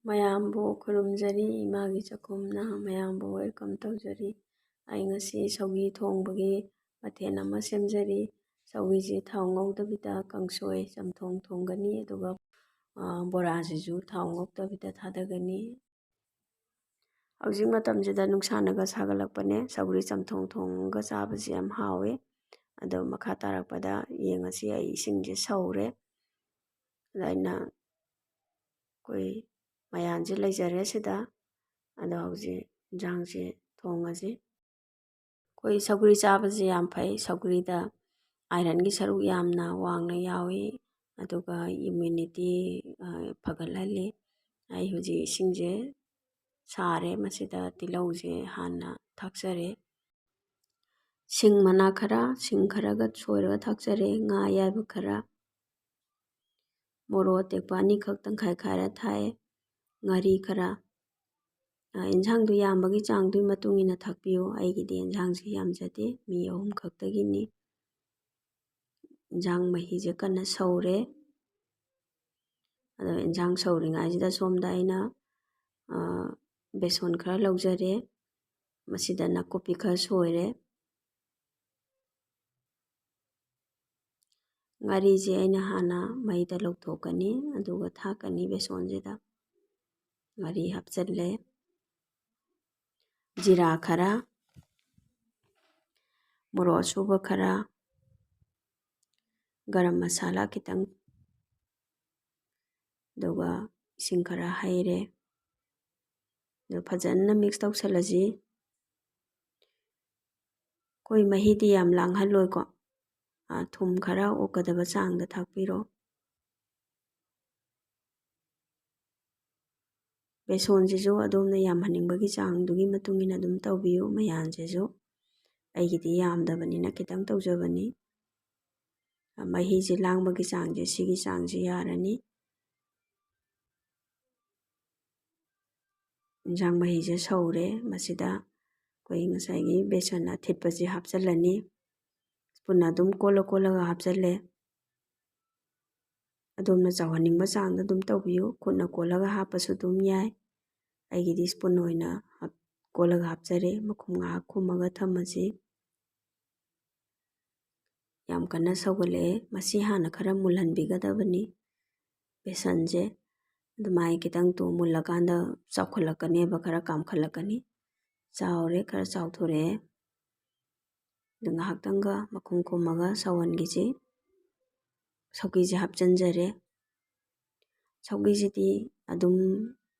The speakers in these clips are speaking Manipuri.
ꯃꯌꯥꯝꯕꯨ ꯈꯨꯔꯨꯝꯖꯔꯤ ꯏꯃꯥꯒꯤ ꯆꯥꯛꯈꯨꯝꯅ ꯃꯌꯥꯝꯕꯨ ꯋꯦꯜꯀꯝ ꯇꯧꯖꯔꯤ꯫ ꯑꯩ ꯉꯁꯤ ꯁꯧꯒ꯭ꯔꯤ ꯊꯣꯡꯕꯒꯤ ꯃꯊꯦꯜ ꯑꯃ ꯁꯦꯝꯖꯔꯤ꯫ ꯁꯧꯒ꯭ꯔꯤꯁꯤ ꯊꯥꯎ ꯉꯧꯗꯕꯤꯗ ꯀꯥꯡꯁꯣꯏ ꯆꯝꯊꯣꯡ ꯊꯣꯡꯒꯅꯤ, ꯑꯗꯨꯒ ꯕꯣꯔꯥꯁꯤꯁꯨ ꯊꯥꯎ ꯉꯧꯗꯕꯤꯗ ꯊꯥꯗꯒꯅꯤ꯫ ꯍꯧꯖꯤꯛ ꯃꯇꯝꯁꯤꯗ ꯅꯨꯡꯁꯥꯅꯒ ꯁꯥꯒꯠꯂꯛꯄꯅꯦ, ꯁꯧꯒ꯭ꯔꯤ ꯆꯝꯊꯣꯡ ꯊꯣꯡꯉꯒ ꯆꯥꯕꯁꯤ ꯌꯥꯝ ꯍꯥꯎꯋꯦ꯫ ꯑꯗꯣ ꯃꯈꯥ ꯇꯥꯔꯛꯄꯗ ꯌꯦꯡꯉꯁꯤ꯫ ꯑꯩ ꯏꯁꯤꯡꯁꯦ ꯁꯧꯔꯦ, ꯑꯗ ꯑꯩꯅ ꯑꯩꯈꯣꯏ ꯃꯌꯥꯟꯁꯦ ꯂꯩꯖꯔꯦ ꯁꯤꯗ꯫ ꯑꯗꯣ ꯍꯧꯖꯤꯛ ꯏꯟꯖꯥꯡꯁꯦ ꯊꯣꯡꯉꯁꯤ꯫ ꯑꯩꯈꯣꯏ ꯁꯧꯒ꯭ꯔꯤ ꯆꯥꯕꯁꯦ ꯌꯥꯝ ꯐꯩ꯫ ꯁꯧꯒ꯭ꯔꯤꯗ ꯑꯥꯏꯔꯟꯒꯤ ꯁꯔꯨꯛ ꯌꯥꯝꯅ ꯋꯥꯡꯅ ꯌꯥꯎꯏ, ꯑꯗꯨꯒ ꯏꯝꯃ꯭ꯌꯨꯅꯤꯇꯤ ꯐꯒꯠꯍꯜꯂꯤ꯫ ꯑꯩ ꯍꯧꯖꯤꯛ ꯏꯁꯤꯡꯁꯦ ꯁꯥꯔꯦ, ꯃꯁꯤꯗ ꯇꯤꯜꯍꯧꯁꯦ ꯍꯥꯟꯅ ꯊꯥꯛꯆꯔꯦ꯫ ꯁꯤꯡ ꯃꯅꯥ ꯈꯔ, ꯁꯤꯡ ꯈꯔꯒ ꯁꯣꯏꯔꯒ ꯊꯥꯛꯆꯔꯦ, ꯉꯥ ꯑꯌꯥꯏꯕ ꯈꯔ, ꯃꯣꯔꯣꯛ ꯑꯇꯦꯛꯄ ꯑꯅꯤꯈꯛ ꯇꯪꯈꯥꯏ ꯈꯥꯏꯔ ꯊꯥꯛꯑꯦ, ꯉꯥꯔꯤ ꯈꯔ꯫ ꯏꯟꯁꯥꯡꯗꯨ ꯌꯥꯝꯕꯒꯤ ꯆꯥꯡꯗꯨꯒꯤ ꯃꯇꯨꯡ ꯏꯟꯅ ꯊꯥꯛꯄꯤꯌꯨ꯫ ꯑꯩꯒꯤꯗꯤ ꯏꯟꯁꯥꯡꯁꯤ ꯌꯥꯝꯖꯗꯦ, ꯃꯤ 3 ꯈꯛꯇꯒꯤꯅꯤ꯫ ꯏꯟꯁꯥꯡ ꯃꯍꯤꯁꯦ ꯀꯟꯅ ꯁꯧꯔꯦ꯫ ꯑꯗꯣ ꯏꯟꯁꯥꯡ ꯁꯧꯔꯤꯉꯩꯁꯤꯗ ꯁꯣꯝꯗ ꯑꯩꯅ ꯕꯦꯁꯣꯟ ꯈꯔ ꯂꯧꯖꯔꯦ, ꯃꯁꯤꯗ ꯅꯥꯀꯨꯞꯄꯤ ꯈꯔ ꯁꯣꯏꯔꯦ꯫ ꯉꯥꯔꯤꯁꯦ ꯑꯩꯅ ꯍꯥꯟꯅ ꯃꯩꯗ ꯂꯧꯊꯣꯛꯀꯅꯤ, ꯑꯗꯨꯒ ꯊꯥꯛꯀꯅꯤ ꯕꯦꯁꯣꯟꯁꯤꯗ꯫ ꯉꯥꯔꯤ ꯍꯥꯞꯆꯤꯜꯂꯦ, ꯖꯤꯔꯥ ꯈꯔ, ꯃꯣꯔꯣꯛ ꯑꯁꯨꯕ ꯈꯔ, ꯒꯔꯝ ꯃꯁꯥꯂꯥ ꯈꯤꯇꯪ, ꯑꯗꯨꯒ ꯏꯁꯤꯡ ꯈꯔ ꯍꯩꯔꯦ꯫ ꯑꯗꯨ ꯐꯖꯅ ꯃꯤꯛꯁ ꯇꯧꯁꯜꯂꯁꯤ꯫ ꯑꯩꯈꯣই ꯃꯍꯤꯗꯤ ꯌꯥꯝ ꯂꯥꯡꯍꯜꯂꯣꯏꯀꯣ, ꯊꯨꯝ ꯈꯔ ꯑꯣꯛꯀꯗꯕ ꯆꯥꯡꯗ ꯊꯥꯛꯄꯤꯔꯣ꯫ ꯕꯦꯁꯣꯟꯁꯤꯁꯨ ꯑꯗꯣꯝꯅ ꯌꯥꯝꯍꯟꯅꯤꯡꯕꯒꯤ ꯆꯥꯡꯗꯨꯒꯤ ꯃꯇꯨꯡ ꯏꯟꯅ ꯑꯗꯨꯝ ꯇꯧꯕꯤꯌꯨ꯫ ꯃꯌꯥꯟꯁꯤꯁꯨ ꯑꯩꯒꯤꯗꯤ ꯌꯥꯝꯗꯕꯅꯤꯅ ꯈꯤꯇꯪ ꯇꯧꯖꯕꯅꯤ꯫ ꯃꯍꯤꯁꯦ ꯂꯥꯡꯕꯒꯤ ꯆꯥꯡꯁꯦ ꯁꯤꯒꯤ ꯆꯥꯡꯁꯦ ꯌꯥꯔꯅꯤ꯫ ꯏꯟꯁꯥꯡ ꯃꯍꯤꯁꯦ ꯁꯧꯔꯦ, ꯃꯁꯤꯗ ꯑꯩꯈꯣꯏ ꯉꯁꯥꯏꯒꯤ ꯕꯦꯁꯟ ꯑꯊꯤꯠꯄꯁꯦ ꯍꯥꯞꯆꯤꯜꯂꯅꯤ꯫ ꯁ꯭ꯄꯨꯟꯅ ꯑꯗꯨꯝ ꯀꯣꯠꯂ ꯀꯣꯠꯂꯒ ꯍꯥꯞꯆꯤꯜꯂꯦ꯫ ꯑꯗꯣꯝꯅ ꯆꯥꯎꯍꯟꯅꯤꯡꯕ ꯆꯥꯡꯗ ꯑꯗꯨꯝ ꯇꯧꯕꯤꯌꯨ, ꯈꯨꯠꯅ ꯀꯣꯠꯂꯒ ꯍꯥꯞꯄꯁꯨ ꯑꯗꯨꯝ ꯌꯥꯏ꯫ ꯑꯩꯒꯤꯗꯤ ꯁ꯭ꯄꯨꯟ ꯑꯣꯏꯅ ꯀꯣꯠꯂꯒ ꯍꯥꯞꯆꯔꯦ꯫ ꯃꯈꯨꯝ ꯉꯥꯏꯍꯥꯛ ꯈꯨꯝꯃꯒ ꯊꯝꯃꯁꯤ꯫ ꯌꯥꯝ ꯀꯟꯅ ꯁꯧꯒꯠꯂꯛꯑꯦ, ꯃꯁꯤ ꯍꯥꯟꯅ ꯈꯔ ꯃꯨꯜꯍꯟꯕꯤꯒꯗꯕꯅꯤ ꯕꯦꯁꯟꯁꯦ꯫ ꯑꯗꯨꯃꯥꯏꯅ ꯈꯤꯇꯪ ꯃꯨꯜꯂꯀꯥꯟꯗ ꯆꯥꯎꯈꯠꯂꯛꯀꯅꯦꯕ, ꯈꯔ ꯀꯥꯝꯈꯠꯂꯛꯀꯅꯤ꯫ ꯆꯥꯎꯔꯦ, ꯈꯔ ꯆꯥꯎꯊꯣꯔꯛꯑꯦ꯫ ꯑꯗꯨ ꯉꯥꯏꯍꯥꯛꯇꯪꯒ ꯃꯈꯨꯝ ꯈꯨꯝꯃꯒ ꯁꯧꯍꯟꯈꯤꯁꯤ꯫ ꯁꯧꯒ꯭ꯔꯤꯁꯦ ꯍꯥꯞꯆꯤꯟꯖꯔꯦ꯫ ꯁꯧꯒ꯭ꯔꯤꯁꯤꯗꯤ ꯑꯗꯨꯝ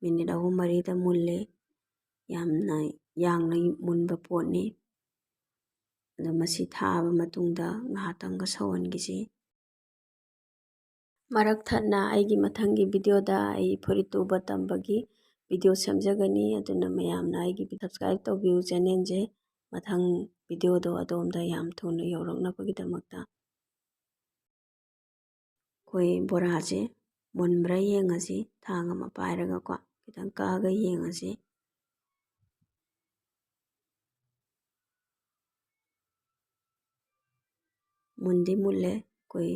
ꯃꯤꯅꯤꯠ 3-4ꯗ ꯃꯨꯜꯂꯦ, ꯌꯥꯝꯅ ꯌꯥꯡꯅ ꯃꯨꯟꯕ ꯄꯣꯠꯅꯤ꯫ ꯑꯗꯣ ꯃꯁꯤ ꯊꯥꯕ ꯃꯇꯨꯡꯗ ꯉꯥꯏꯍꯥꯛꯇꯪꯒ ꯁꯧꯍꯟꯈꯤꯁꯤ꯫ ꯃꯔꯛ ꯊꯠꯅ ꯑꯩꯒꯤ ꯃꯊꯪꯒꯤ ꯚꯤꯗꯤꯑꯣꯗ ꯑꯩ ꯐꯨꯔꯤꯠ ꯇꯨꯕ ꯇꯝꯕꯒꯤ ꯚꯤꯗꯤꯑꯣ ꯁꯦꯝꯖꯒꯅꯤ, ꯑꯗꯨꯅ ꯃꯌꯥꯝꯅ ꯑꯩꯒꯤ ꯁꯕꯁꯀ꯭ꯔꯥꯏꯕ ꯇꯧꯕꯤꯌꯨ ꯆꯦꯅꯦꯜꯁꯦ, ꯃꯊꯪ ꯚꯤꯗꯤꯑꯣꯗꯣ ꯑꯗꯣꯝꯗ ꯌꯥꯝ ꯊꯨꯅ ꯌꯧꯔꯛꯅꯕꯒꯤꯗꯃꯛꯇ꯫ ꯑꯩꯈꯣꯏ ꯕꯣꯔꯥꯁꯦ ꯃꯨꯟꯕ꯭ꯔꯥ ꯌꯦꯡꯉꯁꯤ, ꯊꯥꯡ ꯑꯃ ꯄꯥꯏꯔꯒꯀꯣ ꯈꯤꯇꯪ ꯀꯛꯑꯒ ꯌꯦꯡꯉꯁꯤ꯫ ꯃꯨꯟꯗꯤ ꯃꯨꯜꯂꯦ, ꯑꯩꯈꯣꯏ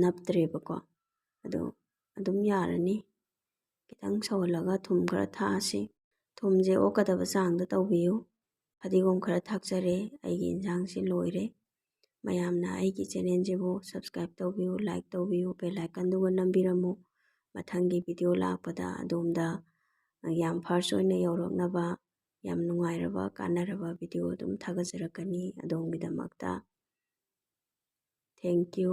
ꯅꯞꯇ꯭ꯔꯦꯕꯀꯣ, ꯑꯗꯣ ꯑꯗꯨꯝ ꯌꯥꯔꯅꯤ꯫ ꯈꯤꯇꯪ ꯁꯧꯍꯜꯂꯒ ꯊꯨꯝ ꯈꯔ ꯊꯥꯛꯑꯁꯤ꯫ ꯊꯨꯝꯁꯦ ꯑꯣꯛꯀꯗꯕ ꯆꯥꯡꯗ ꯇꯧꯕꯤꯌꯨ꯫ ꯐꯗꯤꯒꯣꯝ ꯈꯔ ꯊꯥꯛꯆꯔꯦ꯫ ꯑꯩꯒꯤ ꯏꯟꯁꯥꯡꯁꯤ ꯂꯣꯏꯔꯦ꯫ ꯃꯌꯥꯝꯅ ꯑꯩꯒꯤ ꯆꯦꯅꯦꯜꯁꯤꯕꯨ ꯁꯕꯁꯀ꯭ꯔꯥꯏꯕ ꯇꯧꯕꯤꯌꯨ, ꯂꯥꯏꯛ ꯇꯧꯕꯤꯌꯨ, ꯕꯦꯜ ꯑꯥꯏꯀꯟꯗꯨꯒ ꯅꯝꯕꯤꯔꯝꯃꯨ꯫ ꯃꯊꯪꯒꯤ ꯚꯤꯗꯤꯑꯣ ꯂꯥꯛꯄꯗ ꯑꯗꯣꯝꯗ ꯌꯥꯝ ꯐꯥꯔꯁ ꯑꯣꯏꯅ ꯌꯧꯔꯛꯅꯕ, ꯌꯥꯝ ꯅꯨꯡꯉꯥꯏꯔꯕ ꯀꯥꯟꯅꯔꯕ ꯚꯤꯗꯤꯑꯣ ꯑꯗꯨꯝ ꯊꯥꯒꯠꯆꯔꯛꯀꯅꯤ ꯑꯗꯣꯝꯒꯤꯗꯃꯛꯇ꯫ Thank you.